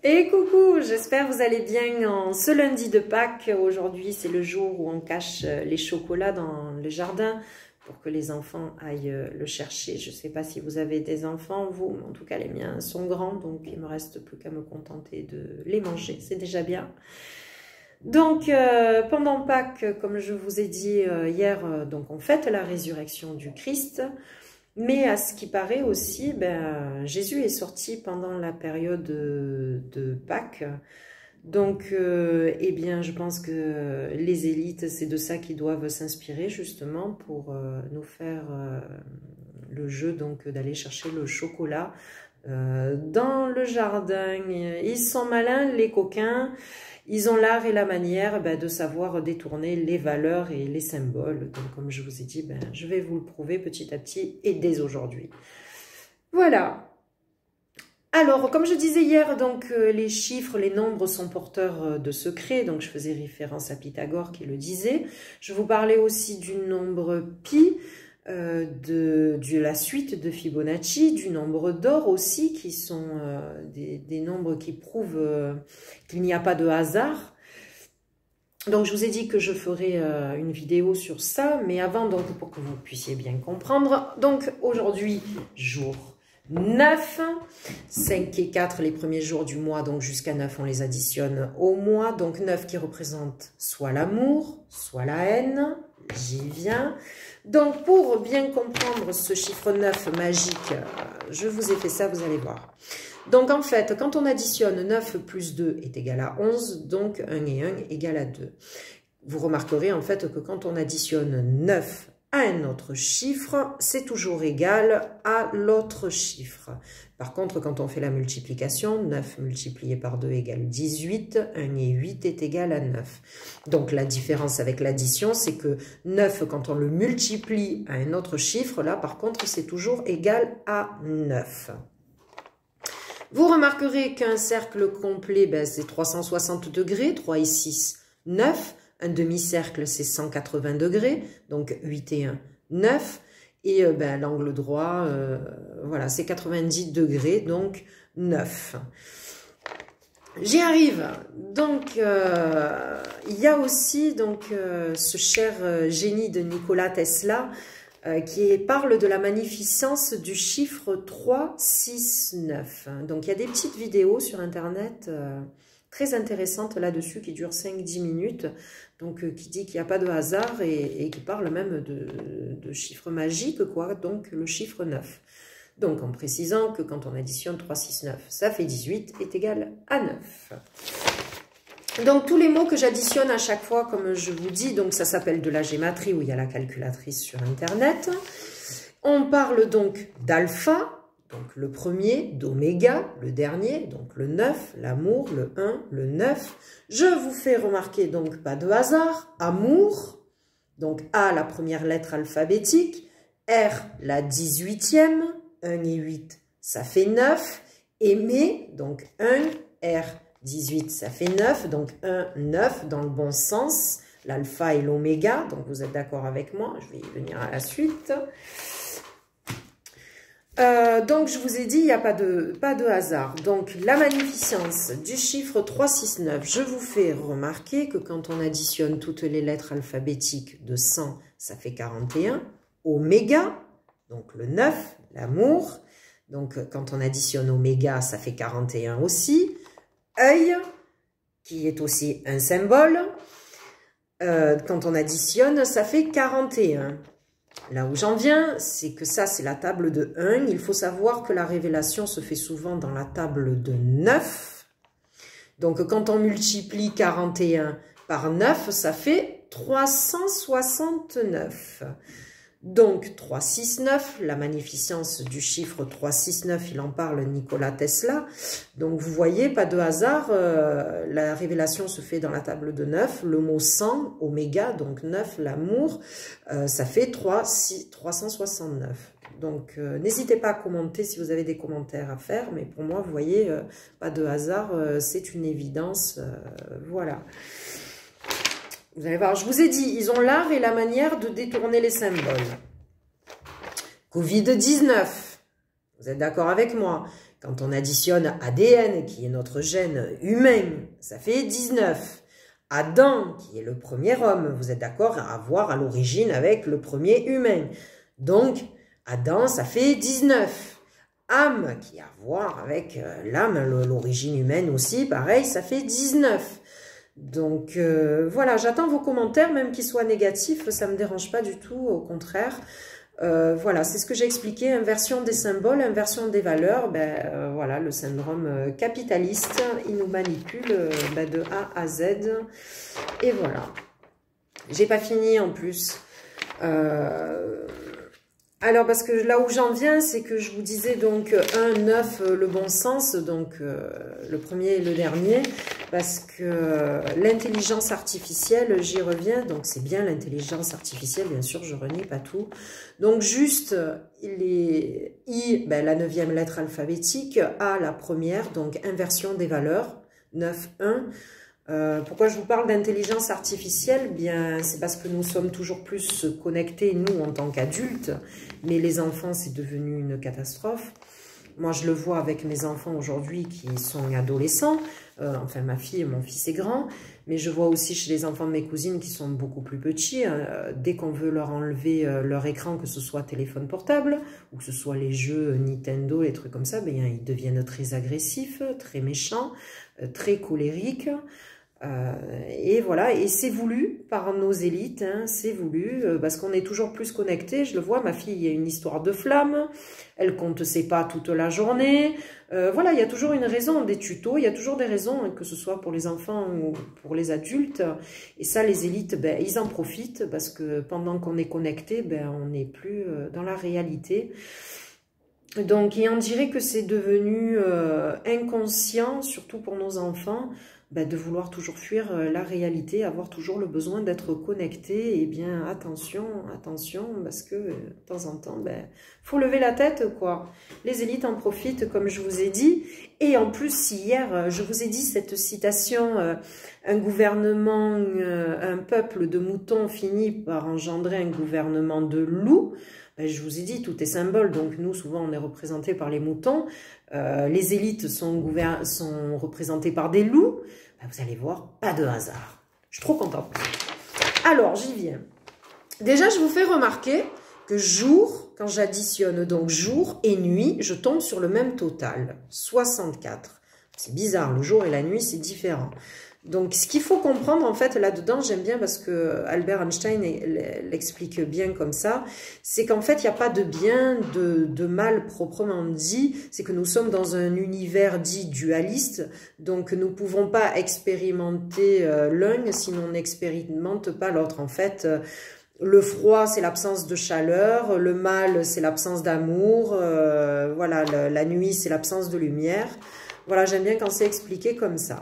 Et coucou, j'espère que vous allez bien en ce lundi de Pâques. Aujourd'hui, c'est le jour où on cache les chocolats dans le jardin pour que les enfants aillent le chercher. Je ne sais pas si vous avez des enfants, vous, mais en tout cas les miens sont grands, donc il ne me reste plus qu'à me contenter de les manger, c'est déjà bien. Donc, pendant Pâques, comme je vous ai dit hier, donc on fête la résurrection du Christ. Mais à ce qui paraît aussi, Jésus est sorti pendant la période de Pâques. Donc, eh bien, je pense que les élites, c'est de ça qu'ils doivent s'inspirer justement pour nous faire le jeu donc d'aller chercher le chocolat dans le jardin. Ils sont malins, les coquins. Ils ont l'art et la manière de savoir détourner les valeurs et les symboles. Donc, comme je vous ai dit, je vais vous le prouver petit à petit et dès aujourd'hui. Voilà. Alors, comme je disais hier, donc les chiffres, les nombres sont porteurs de secrets. Donc, je faisais référence à Pythagore qui le disait. Je vous parlais aussi du nombre pi, de la suite de Fibonacci, du nombre d'or aussi, qui sont des nombres qui prouvent qu'il n'y a pas de hasard. Donc je vous ai dit que je ferai une vidéo sur ça, mais avant, donc pour que vous puissiez bien comprendre, donc aujourd'hui, jour 9, 5 et 4 les premiers jours du mois, donc jusqu'à 9 on les additionne au mois, donc 9 qui représente soit l'amour, soit la haine, j'y viens. Donc, pour bien comprendre ce chiffre 9 magique, je vous ai fait ça, vous allez voir. Donc, en fait, quand on additionne 9 plus 2 est égal à 11, donc 1 et 1 égale à 2. Vous remarquerez en fait que quand on additionne 9 à un autre chiffre, c'est toujours égal à l'autre chiffre. Par contre, quand on fait la multiplication, 9 multiplié par 2 égale 18, 1 et 8 est égal à 9. Donc la différence avec l'addition, c'est que 9, quand on le multiplie à un autre chiffre, là par contre, c'est toujours égal à 9. Vous remarquerez qu'un cercle complet, c'est 360 degrés, 3 et 6, 9. Un demi-cercle, c'est 180 degrés, donc 8 et 1, 9. Et l'angle droit, voilà, c'est 90 degrés, donc 9. J'y arrive. Donc, il y a aussi donc, ce cher génie de Nikola Tesla qui parle de la magnificence du chiffre 3, 6, 9. Donc, il y a des petites vidéos sur Internet très intéressantes là-dessus qui durent 5-10 minutes. Donc, qui dit qu'il n'y a pas de hasard et qui parle même de chiffres magiques, quoi, donc le chiffre 9. Donc, en précisant que quand on additionne 3, 6, 9, ça fait 18, est égal à 9. Donc, tous les mots que j'additionne à chaque fois, comme je vous dis, donc ça s'appelle de la gématrie, où il y a la calculatrice sur Internet. On parle donc d'alpha, donc le premier, d'oméga, le dernier, donc le 9, l'amour, le 1, le 9. Je vous fais remarquer donc pas de hasard, amour, donc A la première lettre alphabétique, R la 18e, 1 et 8 ça fait 9, aimer, donc 1, R 18 ça fait 9, donc 1, 9 dans le bon sens, l'alpha et l'oméga, donc vous êtes d'accord avec moi, je vais y venir à la suite. Donc, je vous ai dit, il n'y a pas de hasard. Donc, la magnificence du chiffre 3, 6, 9. Je vous fais remarquer que quand on additionne toutes les lettres alphabétiques de 100, ça fait 41. Oméga, donc le 9, l'amour. Donc, quand on additionne oméga, ça fait 41 aussi. Œil, qui est aussi un symbole. Quand on additionne, ça fait 41. Là où j'en viens, c'est que ça, c'est la table de 1. Il faut savoir que la révélation se fait souvent dans la table de 9. Donc, quand on multiplie 41 par 9, ça fait 369. Donc, 3, 6, 9, la magnificence du chiffre 3, 6, 9, il en parle Nikola Tesla. Donc, vous voyez, pas de hasard, la révélation se fait dans la table de 9. Le mot 100, oméga, donc 9, l'amour, ça fait 369. Donc, n'hésitez pas à commenter si vous avez des commentaires à faire. Mais pour moi, vous voyez, pas de hasard, c'est une évidence. Voilà. Vous allez voir, je vous ai dit, ils ont l'art et la manière de détourner les symboles. Covid-19, vous êtes d'accord avec moi? Quand on additionne ADN, qui est notre gène humain, ça fait 19. Adam, qui est le premier homme, vous êtes d'accord, à voir à l'origine avec le premier humain. Donc, Adam, ça fait 19. Âme, qui a à voir avec l'âme, l'origine humaine aussi, pareil, ça fait 19. Donc, voilà, j'attends vos commentaires, même qu'ils soient négatifs, ça ne me dérange pas du tout, au contraire. Voilà, c'est ce que j'ai expliqué, inversion des symboles, inversion des valeurs, voilà, le syndrome capitaliste, il nous manipule de A à Z, et voilà. J'ai pas fini en plus. Alors, parce que là où j'en viens, c'est que je vous disais donc 1, 9, le bon sens, donc le premier et le dernier, parce que l'intelligence artificielle, j'y reviens, donc c'est bien l'intelligence artificielle, bien sûr, je renie pas tout. Donc juste, I, la 9e lettre alphabétique, A, la première, donc inversion des valeurs, 9, 1. Pourquoi je vous parle d'intelligence artificielle? Bien, c'est parce que nous sommes toujours plus connectés, nous, en tant qu'adultes, mais les enfants, c'est devenu une catastrophe. Moi, je le vois avec mes enfants aujourd'hui qui sont adolescents, enfin ma fille et mon fils est grand, mais je vois aussi chez les enfants de mes cousines qui sont beaucoup plus petits, dès qu'on veut leur enlever leur écran, que ce soit téléphone portable, ou que ce soit les jeux Nintendo, les trucs comme ça, ils deviennent très agressifs, très méchants, très colériques. Et voilà, et c'est voulu par nos élites, hein, c'est voulu, parce qu'on est toujours plus connectés. Je le vois, ma fille, il y a une histoire de flamme, elle compte ses pas toute la journée, voilà, il y a toujours une raison, des tutos, il y a toujours des raisons, hein, que ce soit pour les enfants ou pour les adultes, et ça, les élites, ils en profitent, parce que pendant qu'on est connecté, on n'est plus dans la réalité. Donc, et on dirait que c'est devenu inconscient, surtout pour nos enfants, de vouloir toujours fuir la réalité, avoir toujours le besoin d'être connecté. Et bien, attention, attention, parce que de temps en temps, faut lever la tête, quoi. Les élites en profitent, comme je vous ai dit. Et en plus, hier, je vous ai dit cette citation, un gouvernement, un peuple de moutons finit par engendrer un gouvernement de loups. Je vous ai dit, tout est symbole, donc nous, souvent, on est représentés par les moutons. Les élites sont représentées par des loups. Vous allez voir, pas de hasard. Je suis trop contente. Alors, j'y viens. Déjà, je vous fais remarquer que jour, quand j'additionne donc jour et nuit, je tombe sur le même total, 64. C'est bizarre, le jour et la nuit, c'est différent. Donc, ce qu'il faut comprendre, en fait, là-dedans, j'aime bien parce que Albert Einstein l'explique bien comme ça, c'est qu'en fait, il n'y a pas de bien, de mal proprement dit, c'est que nous sommes dans un univers dit dualiste, donc nous ne pouvons pas expérimenter l'un si l'on n'expérimente pas l'autre. En fait, le froid, c'est l'absence de chaleur, le mal, c'est l'absence d'amour, voilà, la nuit, c'est l'absence de lumière. Voilà, j'aime bien quand c'est expliqué comme ça.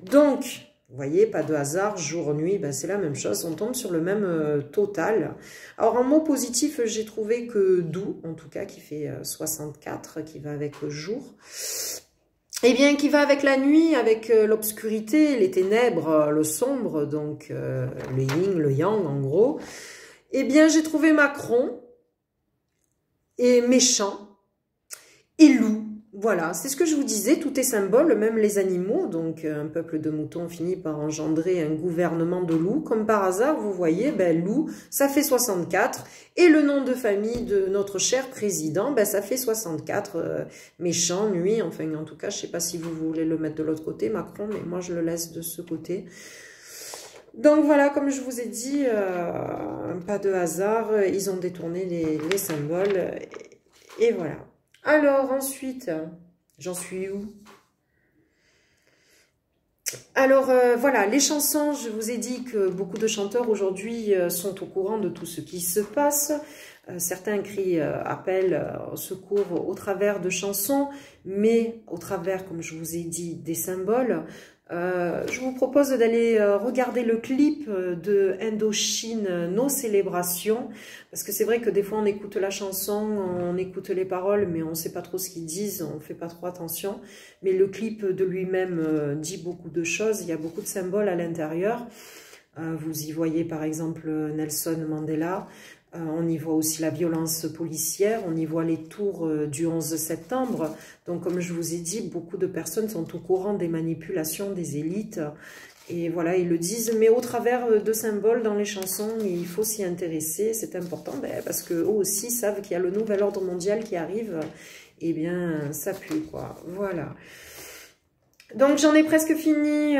Donc, vous voyez, pas de hasard, jour, nuit, c'est la même chose, on tombe sur le même total. Alors, en mot positif, j'ai trouvé que doux, en tout cas, qui fait 64, qui va avec le jour. Eh bien, qui va avec la nuit, avec l'obscurité, les ténèbres, le sombre, donc le yin, le yang, en gros. Eh bien, j'ai trouvé Macron, et méchant, et loup. Voilà, c'est ce que je vous disais, tout est symbole, même les animaux. Donc, un peuple de moutons finit par engendrer un gouvernement de loups. Comme par hasard, vous voyez, loup, ça fait 64. Et le nom de famille de notre cher président, ça fait 64. Méchant, nuit, enfin, en tout cas, je ne sais pas si vous voulez le mettre de l'autre côté, Macron, mais moi, je le laisse de ce côté. Donc, voilà, comme je vous ai dit, pas de hasard, ils ont détourné les symboles. Et voilà. Alors, ensuite, j'en suis où? Alors, voilà, les chansons, je vous ai dit que beaucoup de chanteurs aujourd'hui sont au courant de tout ce qui se passe. Certains crient appel au secours au travers de chansons, mais au travers, comme je vous ai dit, des symboles. Je vous propose d'aller regarder le clip de Indochine, Nos célébrations, parce que c'est vrai que des fois on écoute la chanson, on écoute les paroles, mais on ne sait pas trop ce qu'ils disent, on ne fait pas trop attention. Mais le clip de lui-même dit beaucoup de choses, il y a beaucoup de symboles à l'intérieur. Vous y voyez par exemple Nelson Mandela, On y voit aussi la violence policière, on y voit les tours du 11 septembre. Donc, comme je vous ai dit, beaucoup de personnes sont au courant des manipulations des élites. Et voilà, ils le disent, mais au travers de symboles dans les chansons, il faut s'y intéresser, c'est important, parce qu'eux aussi savent qu'il y a le nouvel ordre mondial qui arrive. Eh bien, ça pue, quoi. Voilà. Donc, j'en ai presque fini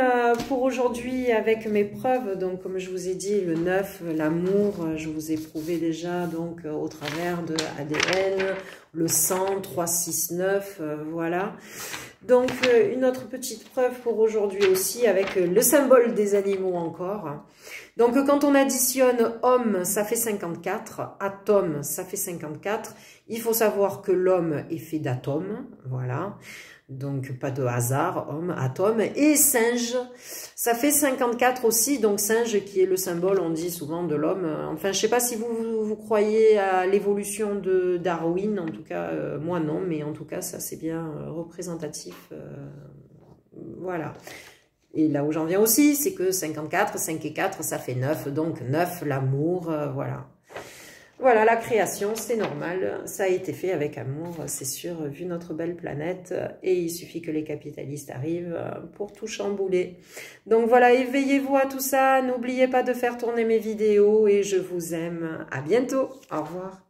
pour aujourd'hui avec mes preuves. Donc, comme je vous ai dit, le 9, l'amour, je vous ai prouvé déjà donc au travers de ADN, le sang, 3, 6, 9, voilà. Donc, une autre petite preuve pour aujourd'hui aussi avec le symbole des animaux encore. Donc, quand on additionne homme, ça fait 54, atome, ça fait 54. Il faut savoir que l'homme est fait d'atomes, voilà. Donc, pas de hasard, homme, atome. Et singe, ça fait 54 aussi. Donc, singe qui est le symbole, on dit souvent, de l'homme. Enfin, je ne sais pas si vous croyez à l'évolution de Darwin. En tout cas, moi non. Mais en tout cas, ça, c'est bien représentatif. Voilà. Et là où j'en viens aussi, c'est que 54, 5 et 4, ça fait 9. Donc, 9, l'amour, voilà. Voilà, la création, c'est normal, ça a été fait avec amour, c'est sûr, vu notre belle planète, et il suffit que les capitalistes arrivent pour tout chambouler. Donc voilà, éveillez-vous à tout ça, n'oubliez pas de faire tourner mes vidéos, et je vous aime. À bientôt, au revoir.